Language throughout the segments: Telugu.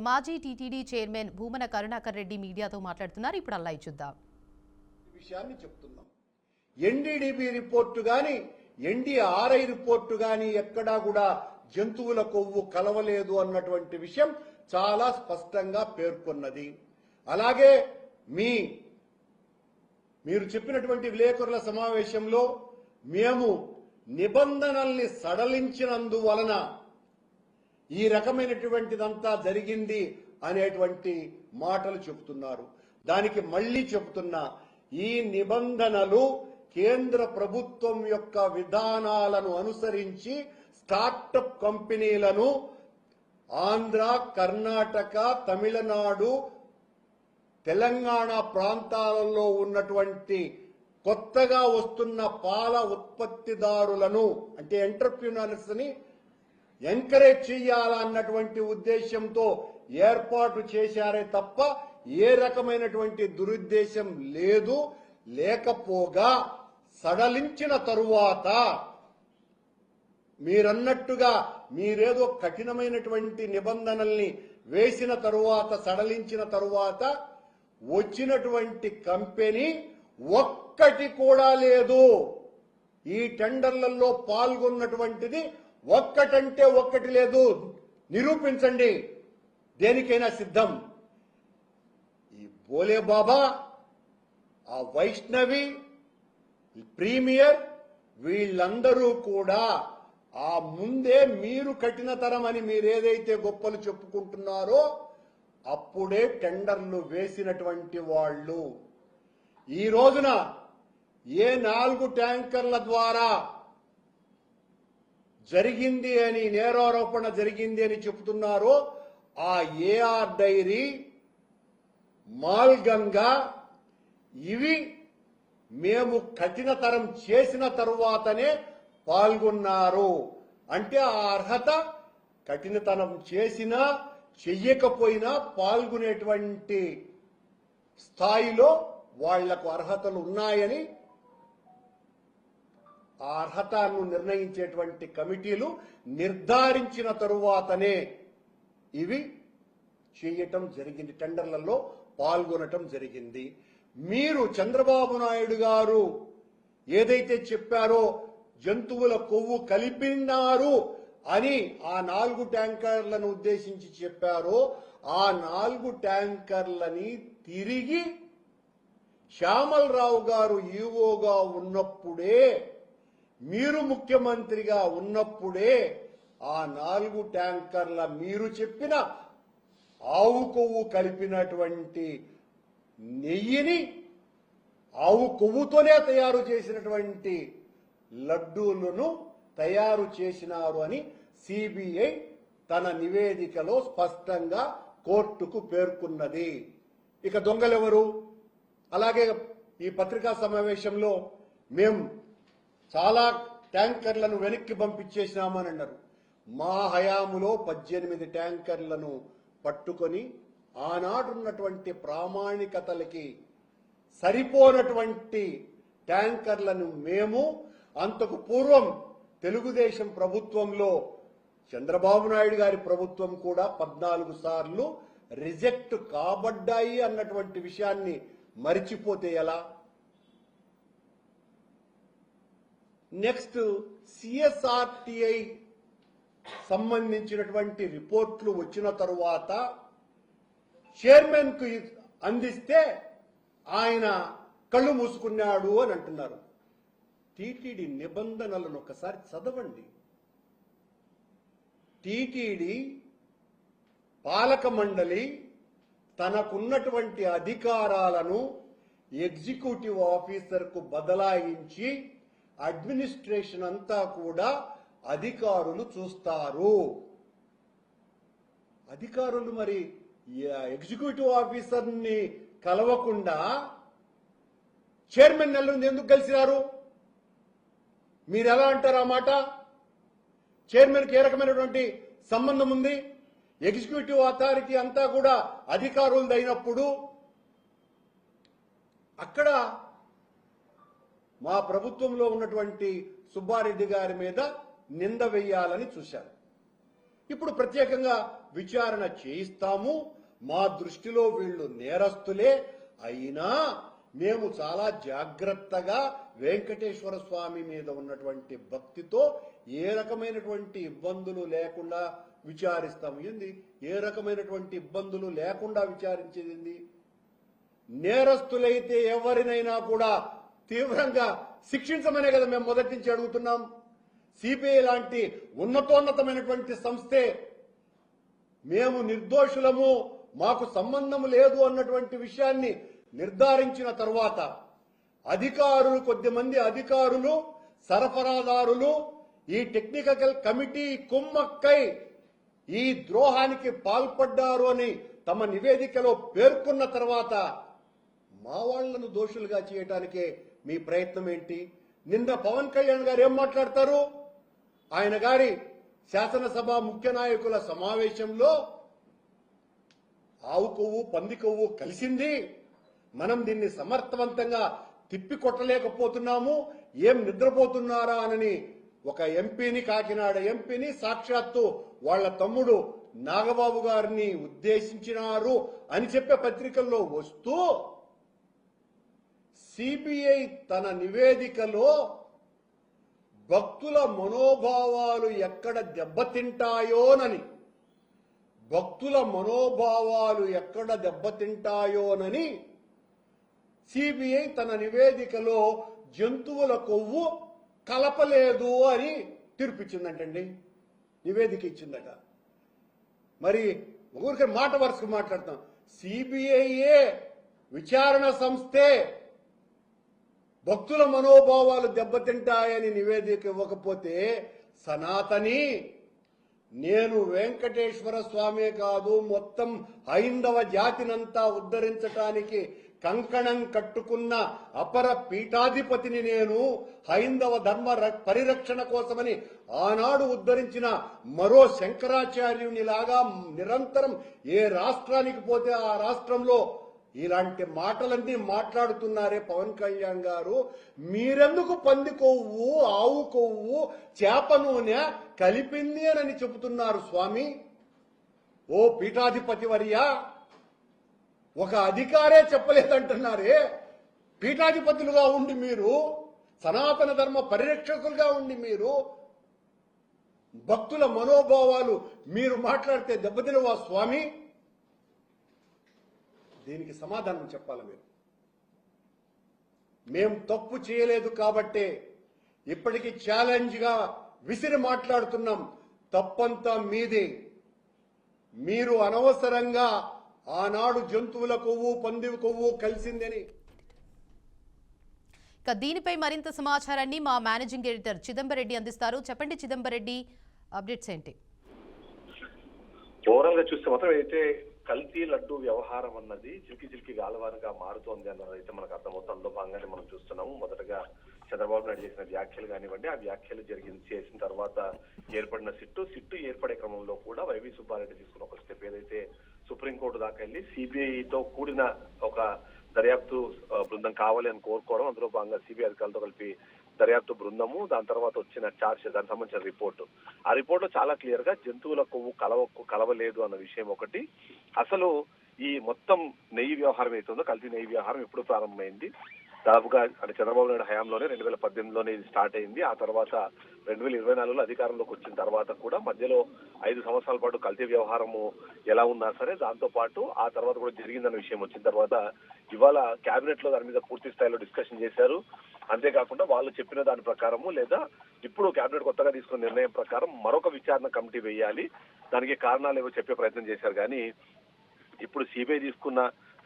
మాజీ టీటీడీ చైర్మన్ భూమన కరుణాకర్ రెడ్డి మీడియాతో మాట్లాడుతున్నారు. ఇప్పుడు అలా చూద్దాం. విషయాన్ని చెప్తున్నాం. ఎన్డీడీబీ రిపోర్టు గాని ఎన్డీఆర్ఐ రిపోర్టు గాని ఎక్కడా కూడా జంతువుల కొవ్వు కలవలేదు అన్నటువంటి విషయం చాలా స్పష్టంగా పేర్కొన్నది. అలాగే మీరు చెప్పినటువంటి విలేకరుల సమావేశంలో మేము నిబంధనల్ని సడలించినందువలన ఈ రకమైనటువంటిదంతా జరిగింది అనేటువంటి మాటలు చెబుతున్నారు. దానికి మళ్లీ చెబుతున్నా, ఈ నిబంధనలు కేంద్ర ప్రభుత్వం యొక్క విధానాలను అనుసరించి స్టార్టప్ కంపెనీలను ఆంధ్ర, కర్ణాటక, తమిళనాడు, తెలంగాణ ప్రాంతాలలో ఉన్నటువంటి కొత్తగా వస్తున్న పాల ఉత్పత్తిదారులను అంటే ఎంటర్ప్రినర్స్ ని ఎంకరేజ్ చేయాలన్నటువంటి ఉద్దేశంతో ఏర్పాటు చేశారే తప్ప ఏ రకమైనటువంటి దురుద్దేశం లేదు. లేకపోగా సడలించిన తరువాత మీరన్నట్టుగా మీరేదో కఠినమైనటువంటి నిబంధనల్ని వేసిన తరువాత సడలించిన తరువాత వచ్చినటువంటి కంపెనీ ఒక్కటి కూడా లేదు. ఈ టెండర్లలో పాల్గొన్నటువంటిది ఒక్కటంటే ఒక్కటి లేదు. నిరూపించండి, దేనికైనా సిద్ధం. ఈ బోలే బాబా, ఆ వైష్ణవి, ప్రీమియర్ వీళ్ళందరూ కూడా ఆ ముందే మీరు కఠినతరం అని మీరేదైతే గొప్పలు చెప్పుకుంటున్నారో అప్పుడే టెండర్లు వేసినటువంటి వాళ్ళు. ఈ రోజున ఏ 4 ట్యాంకర్ల ద్వారా జరిగింది అని నేరారోపణ జరిగింది అని చెబుతున్నారో ఆ ఏఆర్ డైరీ, మాల్గంగా ఇవి మేము కఠినతరం చేసిన తరువాతనే పాల్గొన్నారు. అంటే ఆ అర్హత కఠినతరం చేసినా చెయ్యకపోయినా పాల్గొనేటువంటి స్థాయిలో వాళ్లకు అర్హతలు ఉన్నాయని ఆ అర్హతను నిర్ణయించేటువంటి కమిటీలు నిర్ధారించిన తరువాతనే ఇవి చేయటం జరిగింది, టెండర్లలో పాల్గొనటం జరిగింది. మీరు చంద్రబాబు నాయుడు గారు ఏదైతే చెప్పారో జంతువుల కొవ్వు కలిపినారు అని ఆ 4 ట్యాంకర్లను ఉద్దేశించి చెప్పారో ఆ 4 ట్యాంకర్లని తిరిగి శ్యామలరావు గారు ఈవోగా ఉన్నప్పుడే, మీరు ముఖ్యమంత్రిగా ఉన్నప్పుడే ఆ 4 ట్యాంకర్ల మీరు చెప్పిన ఆవు కొవ్వు కలిపినటువంటి నెయ్యిని ఆవు కొవ్వుతోనే తయారు చేసినటువంటి లడ్డూలను తయారు చేసినారు అని సిబిఐ తన నివేదికలో స్పష్టంగా కోర్టుకు పేర్కొన్నది. ఇక దొంగలెవరు? అలాగే ఈ పత్రికా సమావేశంలో మేము చాలా ట్యాంకర్లను వెనక్కి పంపించేసినామని అన్నారు. మా హయాములో 18 ట్యాంకర్లను పట్టుకొని ఆనాడున్నటువంటి ప్రామాణికతలకి సరిపోనటువంటి ట్యాంకర్లను మేము అంతకు పూర్వం తెలుగుదేశం ప్రభుత్వంలో చంద్రబాబు నాయుడు గారి ప్రభుత్వం కూడా 14 సార్లు రిజెక్ట్ కాబడ్డాయి అన్నటువంటి విషయాన్ని మరిచిపోతే ఎలా? నెక్స్ట్ సిఎస్ఆర్టీఐ సంబంధించినటువంటి రిపోర్ట్లు వచ్చిన తరువాత చైర్మన్ కు అందిస్తే ఆయన కళ్ళు మూసుకున్నాడు అని అంటున్నారు. టీటీడీ నిబంధనలను ఒకసారి చదవండి. టీటీడీ పాలక మండలి తనకున్నటువంటి అధికారాలను ఎగ్జిక్యూటివ్ ఆఫీసర్కు బదలాయించి అడ్మినిస్ట్రేషన్ అంతా కూడా అధికారులు చూస్తారు. అధికారులు మరి ఎగ్జిక్యూటివ్ ఆఫీసర్ని కలవకుండా చైర్మన్ నెలలు ఎందుకు కలిసినారు? మీరు ఎలా అంటారు ఆ మాట? చైర్మన్కి ఏ రకమైనటువంటి సంబంధం ఉంది? ఎగ్జిక్యూటివ్ అథారిటీ అంతా కూడా అధికారులది అయినప్పుడు అక్కడ మా ప్రభుత్వంలో ఉన్నటువంటి సుబ్బారెడ్డి గారి మీద నింద వేయాలని చూశారు. ఇప్పుడు ప్రత్యేకంగా విచారణ చేయిస్తాము. మా దృష్టిలో వీళ్ళు నేరస్తులే అయినా మేము చాలా జాగ్రత్తగా వెంకటేశ్వర స్వామి మీద ఉన్నటువంటి భక్తితో ఏ రకమైనటువంటి ఇబ్బందులు లేకుండా విచారిస్తాము. ఏంది ఏ రకమైనటువంటి ఇబ్బందులు లేకుండా విచారించేది? నేరస్తులైతే ఎవరినైనా కూడా తీవ్రంగా శిక్షించమనే కదా మేము మొదటి నుంచి అడుగుతున్నాం. సిబిఐ లాంటి ఉన్నతోన్నతమైనటువంటి సంస్థే మేము నిర్దోషులము, మాకు సంబంధం లేదు అన్నటువంటి విషయాన్ని నిర్ధారించిన తర్వాత అధికారులు, కొద్దిమంది అధికారులు, సరఫరాదారులు ఈ టెక్నికల్ కమిటీ కుమ్మక్కై ఈ ద్రోహానికి పాల్పడ్డారు అని తమ నివేదికలో పేర్కొన్న తర్వాత మా వాళ్లను దోషులుగా చేయటానికే మీ ప్రయత్నం ఏంటి? నిన్న పవన్ కళ్యాణ్ గారు ఏం మాట్లాడతారు? ఆయన గారి శాసనసభ ముఖ్య నాయకుల సమావేశంలో ఆవు కొవ్వు పంది కొవ్వు కలిసింది, మనం దీన్ని సమర్థవంతంగా తిప్పికొట్టలేకపోతున్నాము, ఏం నిద్రపోతున్నారా అని ఒక ఎంపీని, కాకినాడ ఎంపీని సాక్షాత్తు వాళ్ళ తమ్ముడు నాగబాబు గారిని ఉద్దేశించినారు అని చెప్పే పత్రికల్లో వస్తూ సిబిఐ తన నివేదికలో భక్తుల మనోభావాలు ఎక్కడ దెబ్బతింటాయోనని, భక్తుల మనోభావాలు ఎక్కడ దెబ్బతింటాయోనని సిబిఐ తన నివేదికలో జంతువుల కొవ్వు కలపలేదు అని తీర్పిచ్చిందంటండి, నివేదిక ఇచ్చిందట. మరి ఊరికే మాట వరుసకు మాట్లాడతాం. సిబిఐయే విచారణ సంస్థే భక్తుల మనోభావాలు దెబ్బతింటాయని నివేదిక ఇవ్వకపోతే సనాతని, నేను వెంకటేశ్వర స్వామే కాదు మొత్తం హైందవ జాతినంతా ఉద్ధరించటానికి కంకణం కట్టుకున్న అపర పీఠాధిపతిని నేను. హైందవ ధర్మ పరిరక్షణ కోసమని ఆనాడు ఉద్ధరించిన మరో శంకరాచార్యునిలాగా నిరంతరం ఏ రాష్ట్రానికి పోతే ఆ రాష్ట్రంలో ఇలాంటి మాటలన్నీ మాట్లాడుతున్నారే పవన్ కళ్యాణ్ గారు. మీరెందుకు పంది కొవ్వు, ఆవు కొవ్వు, చేప నూనె కలిపింది అని చెబుతున్నారు స్వామి? ఓ పీఠాధిపతి వర్యా, ఒక అధికారే చెప్పలేదంటున్నారే. పీఠాధిపతులుగా ఉండి మీరు, సనాతన ధర్మ పరిరక్షకులుగా ఉండి మీరు భక్తుల మనోభావాలు మీరు మాట్లాడితే దెబ్బతినవా స్వామి? దీనికి సమాధానం చెప్పాలి మీరు. మేం తప్పు చేయలేదు కాబట్టే ఇప్పటికీ ఛాలెంజ్ గా విసిరి మాట్లాడుతున్నాం. తప్పంతా మీదే. మీరు అనవసరంగా ఆనాడు జంతువుల కొవ్వు పంది కొవ్వు కలిసిందని. ఇక దీనిపై మరింత సమాచారాన్ని మా మేనేజింగ్ ఎడిటర్ చిదంబరెడ్డి అందిస్తారు. చెప్పండి చిదంబరెడ్డి, అప్డేట్స్ ఏంటి? ఓవరాల్ గా చూస్తే మాత్రం అయితే కల్తీ లడ్డు వ్యవహారం అన్నది చిలికి గాలవారుగా మారుతోంది అన్నది అయితే మనకు అర్థమవుతుందో భాగంగానే మనం చూస్తున్నాము. మొదటగా చంద్రబాబు నాయుడు చేసిన వ్యాఖ్యలు కానివ్వండి, ఆ వ్యాఖ్యలు చేసిన తర్వాత ఏర్పడిన సిట్టు ఏర్పడే క్రమంలో కూడా వైవి సుబ్బారెడ్డి తీసుకున్న ఒక స్టెప్ ఏదైతే సుప్రీంకోర్టు దాకా వెళ్లి సిబిఐతో కూడిన ఒక దర్యాప్తు బృందం కావాలి అని కోరుకోవడం, అందులో భాగంగా సిబిఐ అధికారులతో కలిపి దర్యాప్తు బృందము, దాని తర్వాత వచ్చిన ఛార్జ్, దానికి సంబంధించిన రిపోర్టు. ఆ రిపోర్ట్ లో చాలా క్లియర్ గా జంతువుల కొవ్వు కలవలేదు అన్న విషయం ఒకటి. అసలు ఈ మొత్తం నెయ్యి వ్యవహారం అవుతుందో, కల్తీ నెయ్యి వ్యవహారం ఎప్పుడు ప్రారంభమైంది? దాదాపుగా అంటే చంద్రబాబు నాయుడు హయాంలోనే 2018లోనే ఇది స్టార్ట్ అయింది. ఆ తర్వాత 2024లో అధికారంలోకి వచ్చిన తర్వాత కూడా మధ్యలో 5 సంవత్సరాల పాటు కల్తీ వ్యవహారము ఎలా ఉన్నా సరే దాంతో పాటు ఆ తర్వాత కూడా జరిగిందన్న విషయం వచ్చిన తర్వాత ఇవాళ కేబినెట్ లో దాని మీద పూర్తి స్థాయిలో డిస్కషన్ చేశారు. అంతేకాకుండా వాళ్ళు చెప్పిన దాని ప్రకారము లేదా ఇప్పుడు కేబినెట్ కొత్తగా తీసుకున్న నిర్ణయం ప్రకారం మరొక విచారణ కమిటీ వేయాలి, దానికి కారణాలు ఏవో చెప్పే ప్రయత్నం చేశారు. కానీ ఇప్పుడు సిబిఐ తీసుకున్న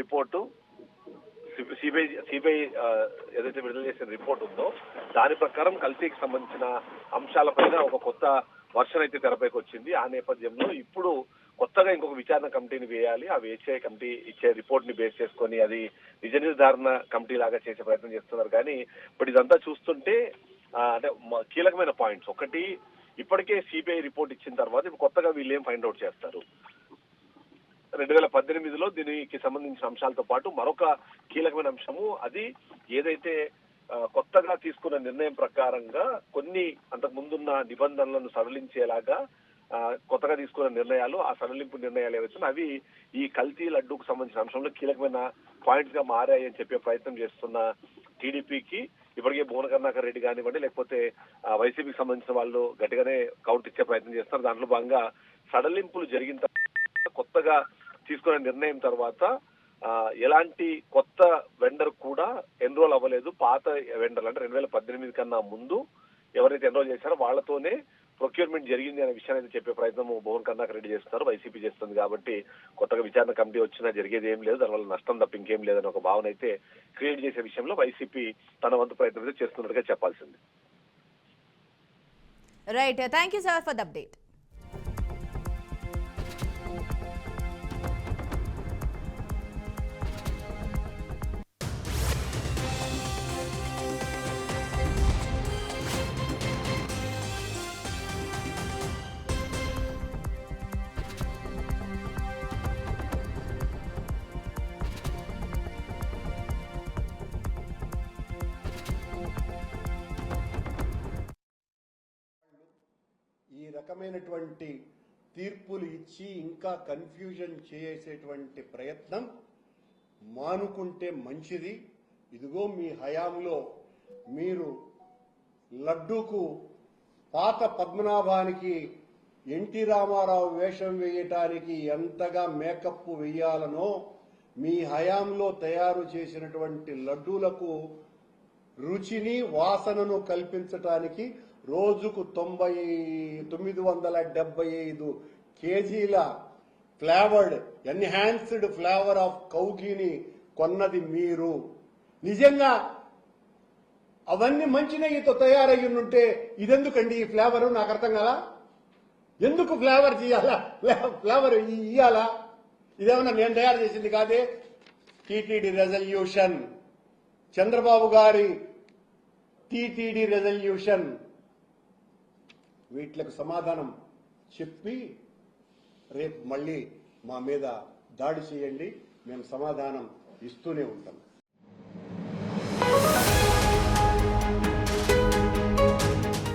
రిపోర్టు, సిబిఐ ఏదైతే విడుదల చేసిన రిపోర్ట్ ఉందో దాని ప్రకారం కల్తీకి సంబంధించిన అంశాలపైన ఒక కొత్త వర్షన్ అయితే తెరపైకి వచ్చింది. ఆ నేపథ్యంలో ఇప్పుడు కొత్తగా ఇంకొక విచారణ కమిటీని వేయాలి. ఆ వేసే కమిటీ ఇచ్చే రిపోర్ట్ ని బేస్ చేసుకొని అది నిజ నిర్ధారణ కమిటీ లాగా చేసే ప్రయత్నం చేస్తున్నారు. కానీ ఇప్పుడు ఇదంతా చూస్తుంటే అంటే కీలకమైన పాయింట్స్ ఒకటి, ఇప్పటికే సిబిఐ రిపోర్ట్ ఇచ్చిన తర్వాత ఇప్పుడు కొత్తగా వీళ్ళు ఏం ఫైండ్ అవుట్ చేస్తారు? 2018లో దీనికి సంబంధించిన అంశాలతో పాటు మరొక కీలకమైన అంశము అది ఏదైతే కొత్తగా తీసుకున్న నిర్ణయం ప్రకారంగా కొన్ని అంతకు ముందున్న నిబంధనలను సడలించేలాగా కొత్తగా తీసుకున్న నిర్ణయాలు, ఆ సడలింపు నిర్ణయాలు ఏవైతే అవి ఈ కల్తీ లడ్డూకు సంబంధించిన అంశంలో కీలకమైన పాయింట్స్ గా మారాయి అని చెప్పే ప్రయత్నం చేస్తున్న టీడీపీకి ఇప్పటికే భువన కరుణాకర్ రెడ్డి కానివ్వండి, లేకపోతే వైసీపీకి సంబంధించిన వాళ్ళు గట్టిగానే కౌంటర్ ఇచ్చే ప్రయత్నం చేస్తున్నారు. దాంట్లో భాగంగా సడలింపులు జరిగిన తర్వాత, కొత్తగా తీసుకున్న నిర్ణయం తర్వాత ఎలాంటి కొత్త వెండర్ కూడా ఎన్రోల్ అవ్వలేదు. పాత వెండర్లు అంటే 2018 కన్నా ముందు ఎవరైతే ఎన్రోల్ చేశారో వాళ్ళతోనే ప్రొక్యూర్మెంట్ జరిగింది అనే విషయాన్ని అయితే చెప్పే ప్రయత్నం భువన కరుణాకర్ రెడ్డి చేస్తున్నారు, వైసీపీ చేస్తుంది. కాబట్టి కొత్తగా విచారణ కమిటీ వచ్చినా జరిగేది ఏం లేదు, దానివల్ల నష్టం తప్ప ఇంకేం లేదని ఒక భావన అయితే క్రియేట్ చేసే విషయంలో వైసీపీ తన వంతు ప్రయత్నం అయితే చేస్తున్నట్టుగా చెప్పాల్సింది. Right, thank you sir for the update. ఈ రకమైనటువంటి తీర్పులు ఇచ్చి ఇంకా కన్ఫ్యూజన్ చేసేటువంటి ప్రయత్నం మానుకుంటే మంచిది. ఇదిగో మీ హయాంలో మీరు లడ్డూకు పాత పద్మనాభానికి ఎన్టీ రామారావు వేషం వేయటానికి ఎంతగా మేకప్ వేయాలనో మీ హయాంలో తయారు చేసినటువంటి లడ్డూలకు రుచిని వాసనను కల్పించటానికి రోజుకు 975 కేజీల ఫ్లేవర్డ్ ఎన్హాన్స్డ్ ఫ్లేవర్ ఆఫ్ కౌఘీని కొన్నది మీరు. నిజంగా అవన్నీ మంచి నెయ్యితో తయారయ్యి ఉంటే ఇదెందుకండి ఈ ఫ్లేవరు? నాకు అర్థం కదా. ఎందుకు ఫ్లేవర్ చేయాలా, ఫ్లేవర్ ఇయ్యాలా? ఇదేమన్నా నేను తయారు చేసింది కాదే. టీటీడీ రెజల్యూషన్, చంద్రబాబు గారి టీటీడీ రెజల్యూషన్, వీటికి సమాధానం చెప్పి రేపు మళ్ళీ మా మీద దాడి చేయండి, మేము సమాధానం ఇస్తూనే ఉంటాం.